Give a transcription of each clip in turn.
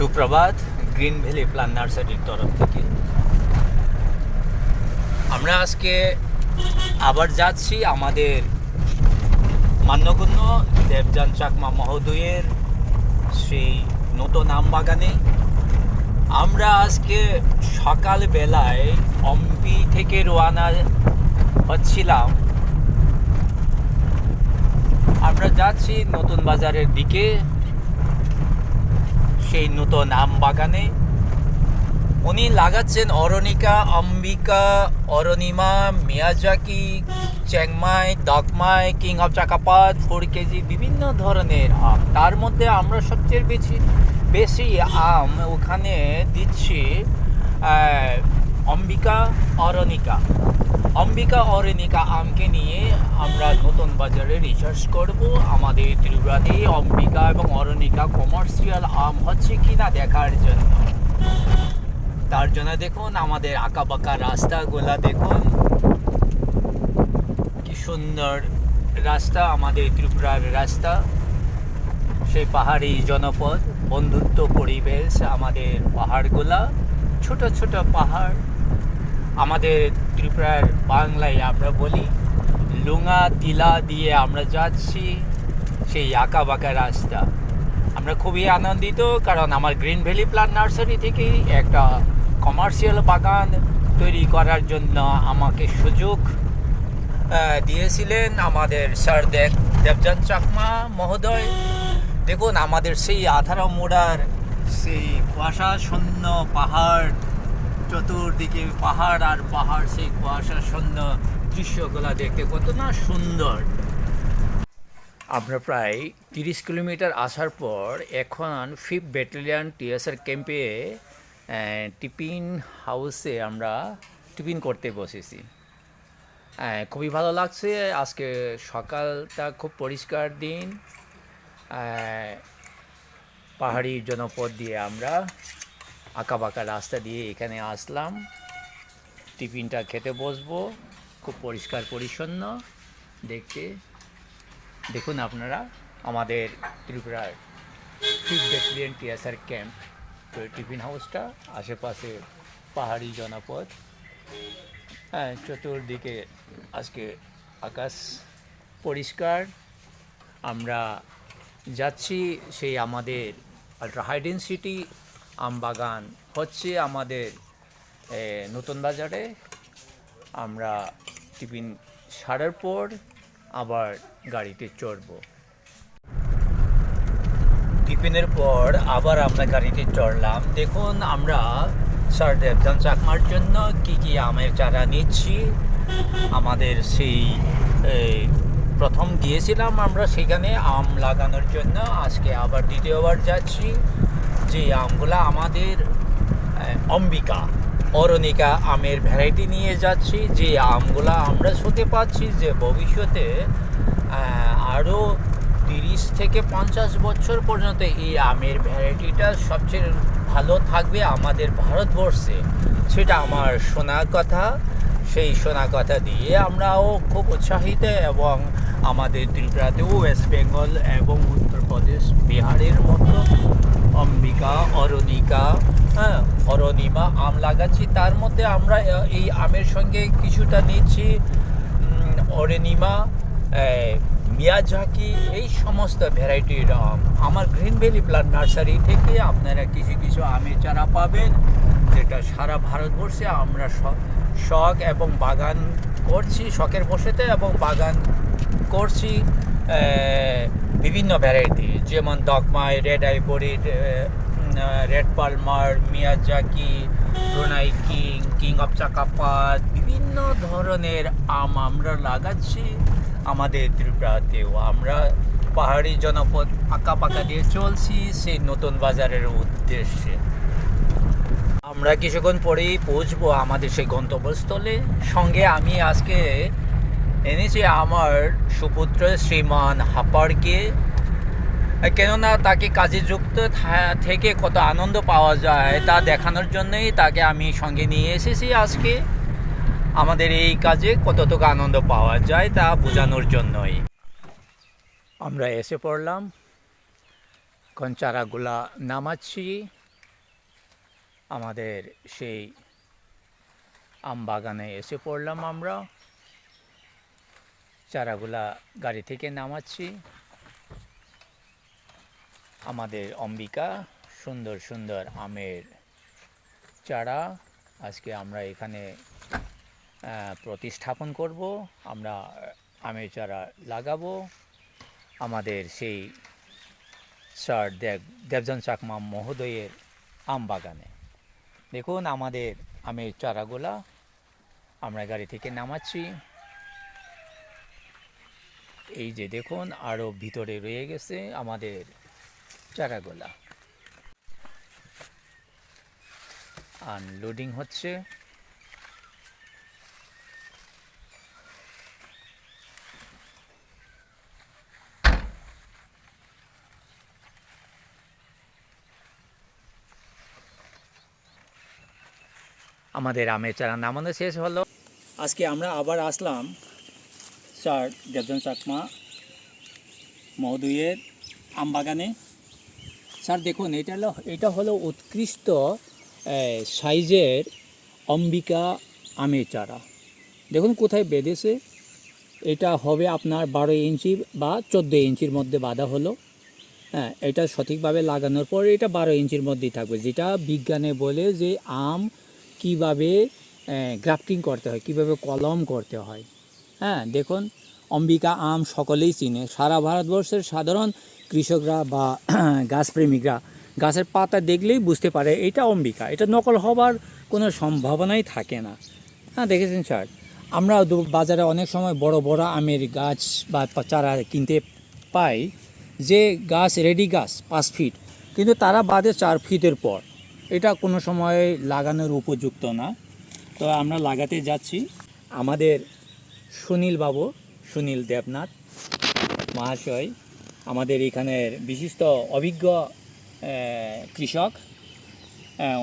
সুপ্রভাত green valley plant নার্সারির তরফ থেকে আমরা আজকে আবার যাচ্ছি আমাদের মান্যগণ্য দেবযান চাকমা মহোদয়ের সেই নতুন আম বাগানে। আমরা আজকে সকালবেলায় অম্পি থেকে রওনা হচ্ছিলাম। আমরা যাচ্ছি নতুন বাজারের দিকে, সেই নতুন আম বাগানে। উনি লাগাচ্ছেন Arunika, Ambika, Arunima, Miyazaki, Chiang Mai, Dokmai, king of Chakkapat, 4 KG বিভিন্ন ধরনের আম। তার মধ্যে আমরা সবচেয়ে বেশি আম ওখানে দিচ্ছি অম্বিকা, অরণিকা আমকে নিয়ে আমরা নতুন বাজারে রিসার্চ করব। আমাদের ত্রিপুরাতে অম্বিকা এবং অরণিকা কমার্শিয়াল আম হচ্ছে কিনা দেখার জন্য। তার জন্য দেখুন আমাদের আঁকাবাঁকা রাস্তাগুলা, দেখুন কি সুন্দর রাস্তা, আমাদের ত্রিপুরার রাস্তা। সেই পাহাড়ি জনপদ, বন্ধুত্ব পরিবেশ, আমাদের পাহাড়গুলা, ছোট ছোট পাহাড়। আমাদের ত্রিপুরার বাংলায় আমরা বলি লুঙা টিলা দিয়ে আমরা যাচ্ছি, সেই আঁকাবাঁকা রাস্তা। আমরা খুবই আনন্দিত, কারণ আমার গ্রিন ভ্যালি প্লান্ট নার্সারি থেকেই একটা কমার্শিয়াল বাগান তৈরি করার জন্য আমাকে সুযোগ দিয়েছিলেন আমাদের স্যার দেবযান চাকমা মহোদয়। দেখুন আমাদের সেই আথারামুড়ার সেই কুয়াশাশূন্য পাহাড়, চতুর্দিকে পাহাড় আর পাহাড়, সেই কুয়াশাশূন্য দৃশ্যগুলো দেখতে কত না সুন্দর। আমরা প্রায় 30 কিলোমিটার আসার পর এখন 5th ব্যাটালিয়ন টিএসআর ক্যাম্পে টিফিন হাউসে আমরা টিফিন করতে বসেছি। খুবই ভালো লাগছে। আজকে সকালটা খুব পরিষ্কার দিন। পাহাড়ি জনপদ দিয়ে আমরা আঁকাবাঁকা রাস্তা দিয়ে এখানে আসলাম, টিফিনটা খেতে বসবো। খুব পরিষ্কার পরিচ্ছন্ন দেখতে। দেখুন আপনারা আমাদের ত্রিপুরার 5th battalion TSR camp tiffin হাউসটা, আশেপাশে পাহাড়ি জনপদ। চতুর্দিকে আজকে আকাশ পরিষ্কার। আমরা যাচ্ছি সেই আমাদের আলট্রা হাই ডেনসিটি আম বাগান হচ্ছে আমাদের নতুন বাজারে। আমরা টিফিন সারার পর আবার গাড়িতে চড়ব। টিফিনের পর আবার আমরা গাড়িতে চড়লাম। দেখুন আমরা স্যার দেবযান চাকমার জন্য কি আমের চারা নিচ্ছি। আমাদের সেই প্রথম গিয়েছিলাম আমরা সেখানে আম লাগানোর জন্য, আজকে আবার দ্বিতীয়বার যাচ্ছি। যে আমগুলা আমাদের অম্বিকা, অরণিকা আমের ভ্যারাইটি নিয়ে যাচ্ছি, যে আমগুলা আমরা শুনতে পাচ্ছি যে ভবিষ্যতে আরও 30 থেকে 50 বছর পর্যন্ত এই আমের ভ্যারাইটিটা সবচেয়ে ভালো থাকবে আমাদের ভারতবর্ষে। সেটা আমার শোনা কথা। সেই শোনা কথা দিয়ে আমরাও খুব উৎসাহিত, এবং আমাদের ত্রিপুরাতেও ওয়েস্ট বেঙ্গল এবং উত্তরপ্রদেশ, বিহারের মতো অম্বিকা, অরণিকা, অরণিমা আম লাগাচ্ছি। তার মধ্যে আমরা এই আমের সঙ্গে কিছুটা নিচ্ছি অরণিমা, মিয়াজাকি, এই সমস্ত ভ্যারাইটির আম। আমার গ্রিন ভ্যালি প্লান্ট নার্সারি থেকে আপনারা কিছু আমের চারা পাবেন, যেটা সারা ভারতবর্ষে আমরা শখ এবং বাগান করছি, শখের বসেতে এবং বাগান করছি বিভিন্ন ভ্যারাইটি, যেমন Dokmai, red ivory, red Palmer, Miyazaki, Brunei king of Chakkapat, বিভিন্ন ধরনের আম আমরা লাগাচ্ছি আমাদের ত্রিপুরাতেও। আমরা পাহাড়ি জনপদ আঁকাবাঁকা দিয়ে চলছি সেই নতুন বাজারের উদ্দেশ্যে। আমরা কিছুক্ষণ পরেই পৌঁছবো আমাদের সেই গন্তব্যস্থলে। সঙ্গে আমি আজকে এনেছি আমার সুপুত্র শ্রীমান হাপারকে, কেননা তাকে কাজে যুক্ত থেকে কত আনন্দ পাওয়া যায় তা দেখানোর জন্যই তাকে আমি সঙ্গে নিয়ে এসেছি আজকে। আমাদের এই কাজে কতটুকু আনন্দ পাওয়া যায় তা বোঝানোর জন্যই। আমরা এসে পড়লাম, এখন চারাগুলা নামাচ্ছি। আমাদের সেই আম বাগানে এসে পড়লাম আমরা। চারাগুলা গাড়ি থেকে নামাচ্ছি। আমাদের অম্বিকা সুন্দর সুন্দর আমের চারা আজকে আমরা এখানে প্রতিস্থাপন করব। আমরা আমের চারা লাগাবো আমাদের সেই স্যার দেবজন চাকমা মহোদয়ের আম বাগানে। দেখুন আমাদের আমের চারাগুলা আমরা গাড়ি থেকে নামাচ্ছি। এই যে দেখুন আরও ভিতরে রয়ে গেছে আমাদের চারাগুলা। আনলোডিং হচ্ছে। আমাদের আমের চারা নামানো শেষ হলো। আজকে আমরা আবার আসলাম স্যার দেবজন চাকমা মহোদয়ের আম বাগানে। স্যার দেখুন এটা হলো উৎকৃষ্ট সাইজের অম্বিকা আমের চারা। দেখুন কোথায় বেঁধেছে। এটা হবে আপনার 12 ইঞ্চি বা 14 ইঞ্চির মধ্যে বাঁধা হলো। হ্যাঁ, এটা সঠিকভাবে লাগানোর পর এটা 12 ইঞ্চির মধ্যেই থাকবে, যেটা বিজ্ঞানে বলে যে আম কিভাবে গ্রাফটিং করতে হয়, কিভাবে কলম করতে হয়। হ্যাঁ, দেখুন অম্বিকা আম সকলেই চিনে। সারা ভারতবর্ষের সাধারণ কৃষকরা বা গাছপ্রেমিকরা গাছের পাতা দেখলেই বুঝতে পারে এটা অম্বিকা। এটা নকল হবার কোনো সম্ভাবনাই থাকে না। হ্যাঁ, দেখেছেন স্যার, আমরা বাজারে অনেক সময় বড় বড় আমের গাছ বা চারা কিনতে পাই, যে গাছ রেডি গাছ 5 ফিট, কিন্তু তারা বাদে 4 ফিটের পর। এটা কোনো সময় লাগানোর উপযুক্ত না। তো আমরা লাগাতে যাচ্ছি। আমাদের সুনীল দেবনাথ মহাশয় আমাদের এখানের বিশিষ্ট অভিজ্ঞ কৃষক।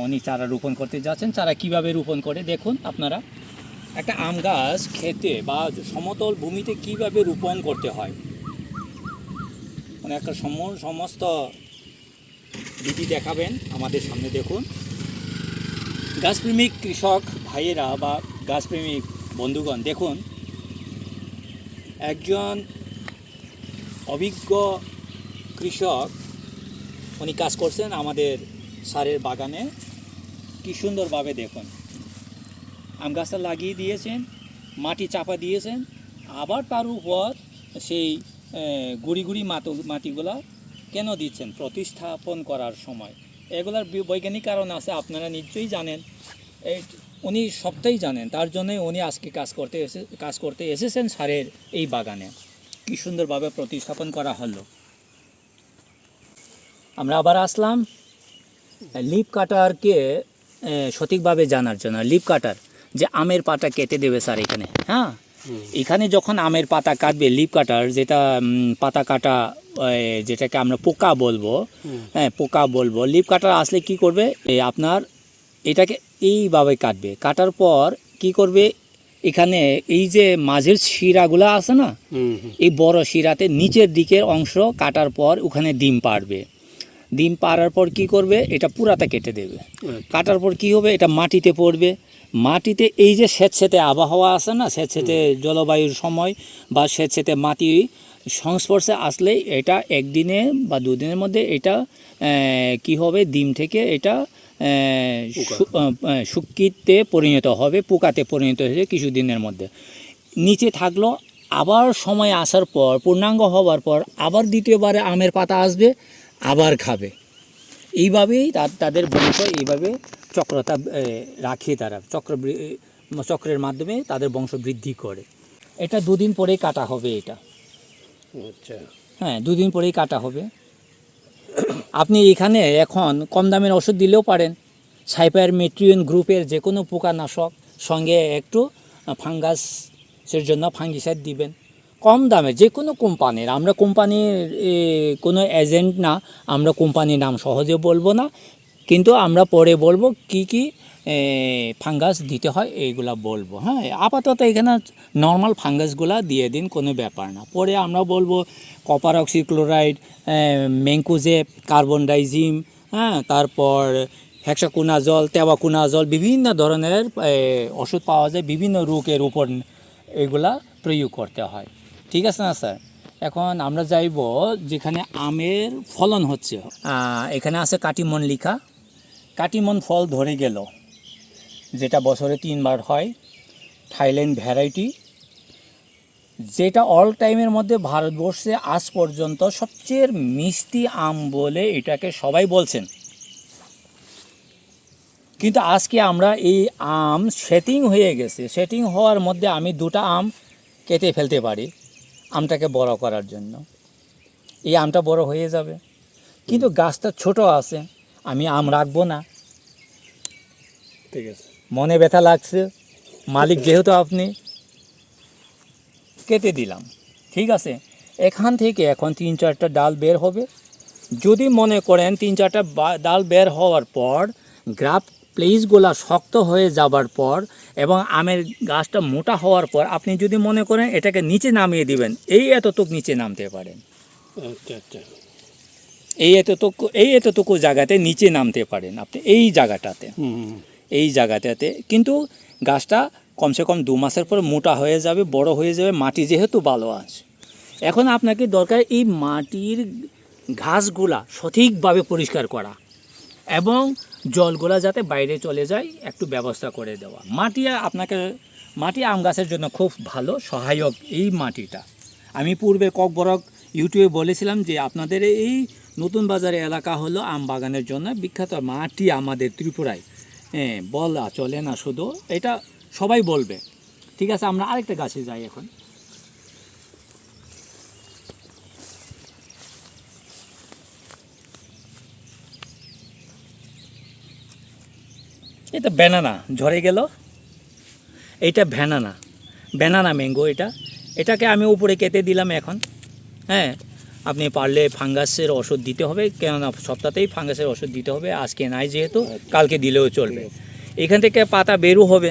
উনি চারা রোপণ করতে যাচ্ছেন। চারা কিভাবে রোপণ করে দেখুন আপনারা। একটা আম গাছ খেতে বা সমতল ভূমিতে কিভাবে রোপণ করতে হয়, মানে একটা সমস্ত বিধি দেখাবেন আমাদের সামনে। দেখুন গাছপ্রেমিক কৃষক ভাইয়েরা বা গাছপ্রেমিক বন্ধুগণ, দেখুন একজন অভিজ্ঞ কৃষক উনি কাজ করছেন আমাদের স্যারের বাগানে। কি সুন্দরভাবে দেখুন আম গাছটা লাগিয়ে দিয়েছেন, মাটি চাপা দিয়েছেন, আবার তার উপর সেই গুড়ি গুড়ি মাটিগুলা কেন দিচ্ছেন প্রতিস্থাপন করার সময়। এগুলার বৈজ্ঞানিক কারণ আছে, আপনারা নিশ্চয়ই জানেন। উনি সবটাই জানেন, তার জন্যই উনি আজকে কাজ করতে এসেছেন স্যারের এই বাগানে। কি সুন্দরভাবে প্রতিস্থাপন করা হলো। আমরা আবার আসলাম লিফ কাটারকে সঠিকভাবে জানার জন্য। লিফ কাটার যে আমের পাতা কেটে দেবে স্যার এখানে। হ্যাঁ, এখানে যখন আমের পাতা কাটবে, লিফ কাটার যেটা পাতা কাটা, যেটাকে আমরা পোকা বলবো, হ্যাঁ পোকা বলবো। লিফ কাটার আসলে কি করবে, আপনার এটাকে এইভাবে কাটবে। কাটার পর কি করবে, এখানে এই যে মাঝের শিরাগুলো আছে না, এই বড় শিরাতে নিচের দিকের অংশ কাটার পর ওখানে ডিম পাড়বে। ডিম পাড়ার পর কি করবে, এটা পুরাটা কেটে দেবে। কাটার পর কি হবে, এটা মাটিতে পড়বে। মাটিতে এই যে স্যাঁতস্যাঁতে আবহাওয়া আছে না, স্যাঁতস্যাঁতে জলবায়ুর সময় বা স্যাঁতস্যাঁতে মাটি সংস্পর্শে আসলেই এটা একদিনে বা দুদিনের মধ্যে এটা কি হবে, ডিম থেকে এটা শুকিতে পরিণত হবে, পোকাতে পরিণত হয়ে কিছুদিনের মধ্যে। নিচে থাকলো, আবার সময় আসার পর পূর্ণাঙ্গ হওয়ার পর আবার দ্বিতীয়বারে আমের পাতা আসবে, আবার খাবে। এইভাবেই তাদের বংশ এইভাবে চক্রতা রাখে, তারা চক্রের মাধ্যমে তাদের বংশ বৃদ্ধি করে। এটা 2 দিন পরেই কাটা হবে এটা। আচ্ছা, হ্যাঁ 2 দিন পরেই কাটা হবে। আপনি এখানে এখন কম দামের ওষুধ দিলেও পারেন। সাইপারমেট্রিন গ্রুপের যে কোনো পোকানাশক, সঙ্গে একটু ফাঙ্গাসের জন্য ফাঙ্গিসাইড দিবেন কম দামে, যে কোনো কোম্পানির। আমরা কোম্পানির কোনো এজেন্ট না, আমরা কোম্পানির নাম সহজে বলবো না, কিন্তু আমরা পরে বলবো কি কি ফাঙ্গাস দিতে হয় এইগুলা বলবো। হ্যাঁ, আপাতত এখানে নর্মাল ফাঙ্গাসগুলা দিয়ে দিন, কোনো ব্যাপার না। পরে আমরা বলবো কপার অক্সিক্লোরাইড, ম্যাঙ্কোজেব, কার্বন ডাইজিম, হ্যাঁ তারপর হেক্সাকোনাজল, তেবাকোনাজল বিভিন্ন ধরনের ওষুধ পাওয়া যায় বিভিন্ন রোগের উপর, এগুলা প্রয়োগ করতে হয়। ঠিক আছে না স্যার? এখন আমরা যাইব যেখানে আমের ফলন হচ্ছে। এখানে আছে কাটিমন লিখা। কাটিমন ফল ধরে গেল, যেটা বছরে 3 বার হয়, থাইল্যান্ড ভ্যারাইটি, যেটা অল টাইমের মধ্যে ভারতবর্ষে আজ পর্যন্ত সবচেয়ে মিষ্টি আম বলে এটাকে সবাই বলছেন। কিন্তু আজকে আমরা এই আম সেটিং হয়ে গেছে, সেটিং হওয়ার মধ্যে আমি 2টা আম কেটে ফেলতে পারি আমটাকে বড় করার জন্য। এই আমটা বড় হয়ে যাবে, কিন্তু গাছটা ছোট আছে, আমি আম রাখবো না। ঠিক আছে, মনে ব্যথা লাগছে, মালিক যেহেতু আপনি, কেটে দিলাম। ঠিক আছে, এখান থেকে এখন 3-4টা ডাল বের হবে। যদি মনে করেন 3-4টা ডাল বের হওয়ার পর গ্রাফ প্লেসগুলা শক্ত হয়ে যাবার পর এবং আমের গাছটা মোটা হওয়ার পর আপনি যদি মনে করেন এটাকে নিচে নামিয়ে দিবেন, এই এতটুকু নিচে নামতে পারেন। আচ্ছা আচ্ছা, এই এতটুকু জায়গাতে নিচে নামতে পারেন আপনি, এই জায়গাটাতে, এই জায়গাটাতে। কিন্তু গাছটা কমসে কম 2 মাসের পর মোটা হয়ে যাবে, বড় হয়ে যাবে, মাটি যেহেতু ভালো আছে। এখন আপনাকে দরকার এই মাটির ঘাসগুলা সঠিকভাবে পরিষ্কার করা এবং জলগুলা যাতে বাইরে চলে যায় একটু ব্যবস্থা করে দেওয়া। মাটি আম গাছের জন্য খুব ভালো সহায়ক এই মাটিটা। আমি পূর্বে ককবরক ইউটিউবে বলেছিলাম যে আপনাদের এই নতুন বাজারে এলাকা হলো আম বাগানের জন্য বিখ্যাত। মাটি আমাদের ত্রিপুরায় বলা চলে না, শুধু এটা সবাই বলবে। ঠিক আছে, আমরা আরেকটা গাছে যাই এখন। এটা ব্যানানা ঝরে গেল, এইটা ব্যানানা ম্যাঙ্গো। এটাকে আমি উপরে কেটে দিলাম এখন। হ্যাঁ, আপনি পারলে ফাঙ্গাসের ওষুধ দিতে হবে, কেননা সপ্তাহতেই ফাঙ্গাসের ওষুধ দিতে হবে। আজকে নাই যেহেতু, কালকে দিলেও চলবে। এখান থেকে পাতা বেরও হবে,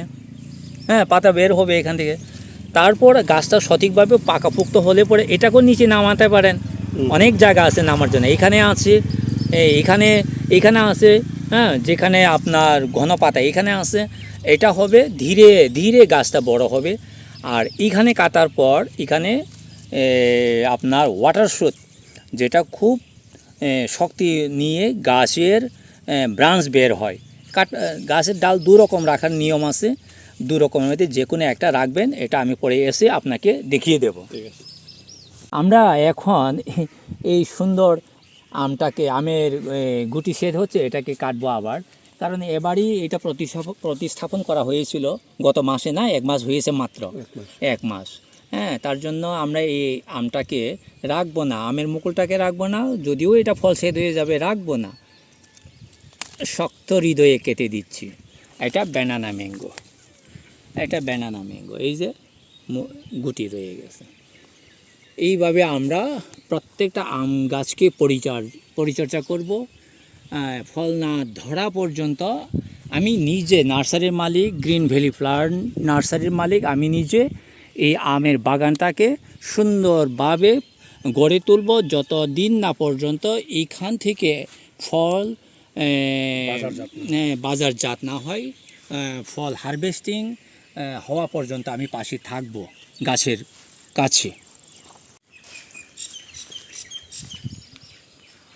হ্যাঁ পাতা বের হবে এখান থেকে। তারপর গাছটা সঠিকভাবে পাকাপুক্ত হলে পরে এটাকেও নিচে নামাতে পারেন। অনেক জায়গা আছে নামার জন্য, এখানে আছে, এখানে আছে, হ্যাঁ যেখানে আপনার ঘন পাতা এখানে আছে। এটা হবে ধীরে ধীরে গাছটা বড় হবে। আর এখানে কাটার পর এখানে আপনার ওয়াটার শুট, যেটা খুব শক্তি নিয়ে গাছের ব্রাঞ্চ বের হয়। গাছের ডাল 2 রকম রাখার নিয়ম আছে, 2 রকমের মধ্যে যে কোনো একটা রাখবেন। এটা আমি পরে এসে আপনাকে দেখিয়ে দেব। আমরা এখন এই সুন্দর আমটাকে, আমের গুটি শেড হচ্ছে, এটাকে কাটবো আবার। কারণ এবারই এটা প্রতিস্থাপন করা হয়েছিল গত মাসে, না 1 মাস হয়েছে মাত্র, 1 মাস। হ্যাঁ, তার জন্য আমরা এই আমটাকে রাখবো না, আমের মুকুলটাকে রাখবো না। যদিও এটা ফল শেড হয়ে যাবে, রাখবো না, শক্ত হৃদয়ে কেটে দিচ্ছি। এটা ব্যানানা ম্যাঙ্গো, এই যে গুটি রয়ে গেছে। এইভাবে আমরা প্রত্যেকটা আম গাছকে পরিচর্যা করব, ফল না ধরা পর্যন্ত। আমি নিজে নার্সারির মালিক, গ্রিন ভ্যালি ফ্লাওয়ার নার্সারির মালিক, আমি নিজে এই আমের বাগানটাকে সুন্দরভাবে গড়ে তুলব যতদিন না পর্যন্ত এইখান থেকে ফল বাজারজাত না হয়। ফল হারভেস্টিং হওয়া পর্যন্ত আমি পাশে থাকব গাছের কাছে।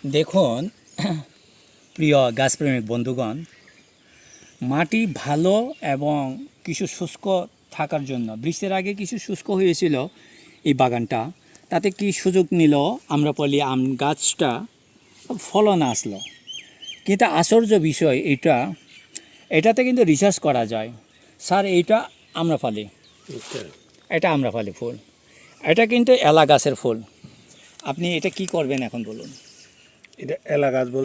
দেখুন প্রিয় গাছপ্রেমিক বন্ধুগণ, মাটি ভালো এবং কিছু শুষ্ক থাকার জন্য, বৃষ্টির আগে কিছু শুষ্ক হয়েছিল এই বাগানটা, তাতে কি সুযোগ নিল আমরা বলি আম গাছটা ফলন আসলো। কিন্তু আশ্চর্য বিষয় এটাতে কিন্তু রিসার্চ করা যায়। স্যার এইটা আম্রপালি, এটা আম্রপালি ফুল, এটা কিন্তু এলা গাছের ফুল। আপনি এটা কি করবেন এখন বলুন? এটা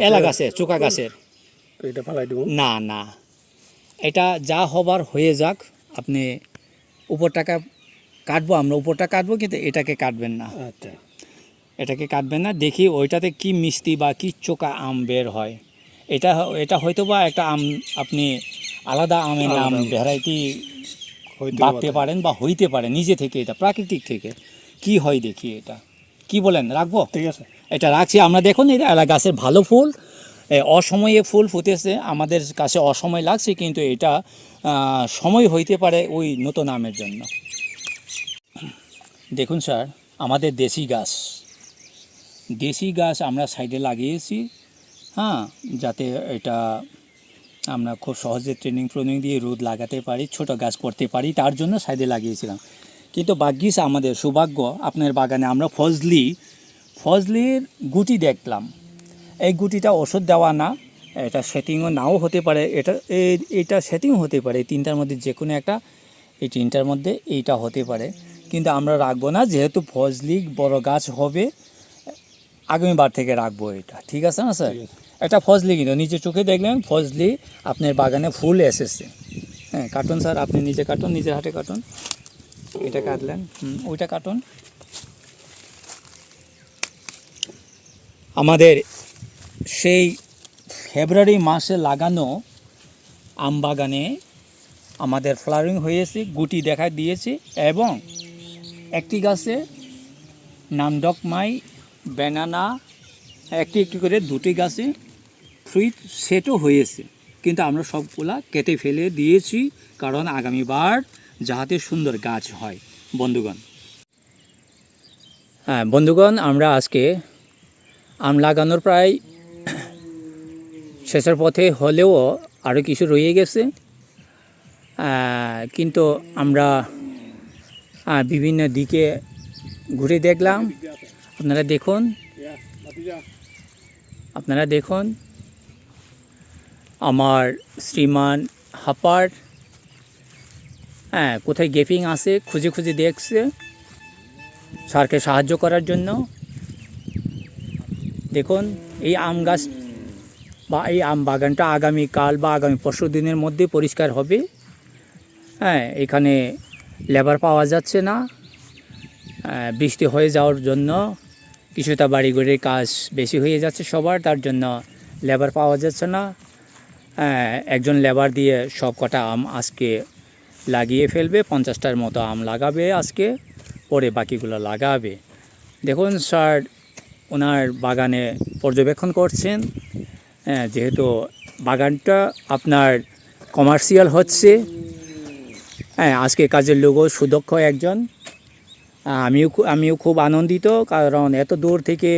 এলা গাছের, চোকা গাছের, এটা ফালাই দেব না, এটা যা হবার হয়ে যাক। আপনি উপরটাকে কাটবো, আমরা উপরটা কাটবো, কিন্তু এটাকে কাটবেন না। আচ্ছা, এটাকে কাটবেন না। দেখি ওইটাতে কি মিষ্টি বা কি চোকা আম বের হয়। এটা হয়তো বা একটা আম, আপনি আলাদা আমের নাম ভ্যারাইটি ভাবতে পারেন বা হইতে পারে নিজে থেকে, এটা প্রাকৃতিক থেকে কি হয় দেখি। এটা কি বলেন, রাখবো? ঠিক আছে, এটা রাখছি আমরা। দেখুন এটা এলা গাছের ভালো ফুল, অসময়ে ফুল ফুটেছে, আমাদের কাছে অসময় লাগছে, কিন্তু এটা সময় হইতে পারে ওই নতুন আমের জন্য। দেখুন স্যার, আমাদের দেশি গাছ আমরা সাইডে লাগিয়েছি, হ্যাঁ, যাতে এটা আমরা খুব সহজে ট্রেনিং দিয়ে রোদ লাগাতে পারি, ছোট গাছ করতে পারি, তার জন্য সাইডে লাগিয়েছিলাম। কিন্তু ভাগ্যিস আমাদের সৌভাগ্য, আপনার বাগানে আমরা ফজলির গুটি দেখলাম। এই গুটিটা ওষুধ দেওয়া না, এটা সেটিংও নাও হতে পারে, এটা সেটিং হতে পারে, এই তিনটার মধ্যে যে কোনো একটা, এই তিনটার মধ্যে এইটা হতে পারে। কিন্তু আমরা রাখবো না, যেহেতু ফজলি বড় গাছ হবে, আগামীবার থেকে রাখবো এটা, ঠিক আছে না স্যার? এটা ফজলি, কিন্তু নিজে চোখে দেখলেন ফজলি আপনার বাগানে ফুল এসেছে। হ্যাঁ, কাটুন স্যার, আপনি নিজে কাটুন, নিজের হাতে কাটুন, এটা কাটলেন, ওইটা কাটুন। আমাদের সেই ফেব্রুয়ারি মাসে লাগানো আম বাগানে আমাদের ফ্লাওয়ারিং হয়েছে, গুটি দেখা দিয়েছে, এবং একটি গাছে নামডকমাই, ব্যানানা, একটি করে দুটি গাছে ফ্রুট সেটও হয়েছে। কিন্তু আমরা সবগুলা কেটে ফেলে দিয়েছি, কারণ আগামীবার যাতে সুন্দর গাছ হয়। বন্ধুগণ, আমরা আজকে আম লাগানোর প্রায় শেষের পথে হলেও আরও কিছু রয়ে গেছে, কিন্তু আমরা বিভিন্ন দিকে ঘুরে দেখলাম। আপনারা দেখুন আমার শ্রীমান হাপার কোথায় গ্যাপিং আছে খুঁজে দেখছে স্যারকে সাহায্য করার জন্য। দেখুন, এই আম গাছ বা এই আম বাগানটা আগামীকাল বা আগামী পরশু দিনের মধ্যে পরিষ্কার হবে। এখানে লেবার পাওয়া যাচ্ছে না, বৃষ্টি হয়ে যাওয়ার জন্য কিছুটা বাড়িঘরের কাজ বেশি হয়ে যাচ্ছে সবার, তার জন্য লেবার পাওয়া যাচ্ছে না। একজন লেবার দিয়ে সব কটা আম আজকে লাগিয়ে ফেলবে, 50টার মতো আম লাগাবে আজকে, পরে বাকিগুলো লাগাবে। দেখুন স্যার ওনার বাগানে পর্যবেক্ষণ করছেন, যেহেতু বাগানটা আপনার কমার্শিয়াল হচ্ছে। আজকে কাজের লোকও সুদক্ষ একজন। আমিও খুব আনন্দিত, কারণ এত দূর থেকে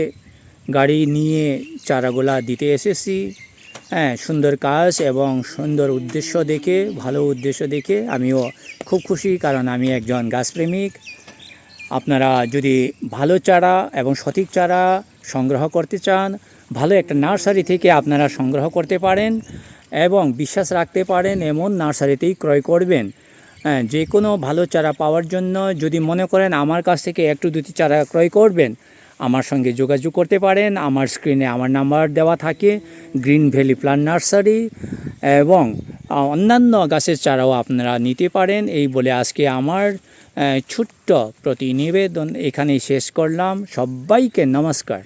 গাড়ি নিয়ে চারাগুলা দিতে এসেছি। সুন্দর কাজ এবং সুন্দর উদ্দেশ্য দেখে, ভালো উদ্দেশ্য দেখে আমিও খুব খুশি, কারণ আমি একজন গাছপ্রেমিক। আপনারা যদি ভালো চারা এবং সঠিক চারা সংগ্রহ করতে চান, ভালো একটা নার্সারি থেকে আপনারা সংগ্রহ করতে পারেন এবং বিশ্বাস রাখতে পারেন এমন নার্সারিতেই ক্রয় করবেন। যে কোনো ভালো চারা পাওয়ার জন্য যদি মনে করেন আমার কাছ থেকে একটু দুটি চারা ক্রয় করবেন, আমার সঙ্গে যোগাযোগ করতে পারেন। আমার স্ক্রিনে আমার নাম্বার দেওয়া থাকে, গ্রিন ভ্যালি প্লান্ট নার্সারি, এবং অন্যান্য গাছের চারাও আপনারা নিতে পারেন। এই বলে আজকে আমার ছোট্ট প্রতিনিবেদন এখানেই শেষ করলাম। সবাইকে নমস্কার।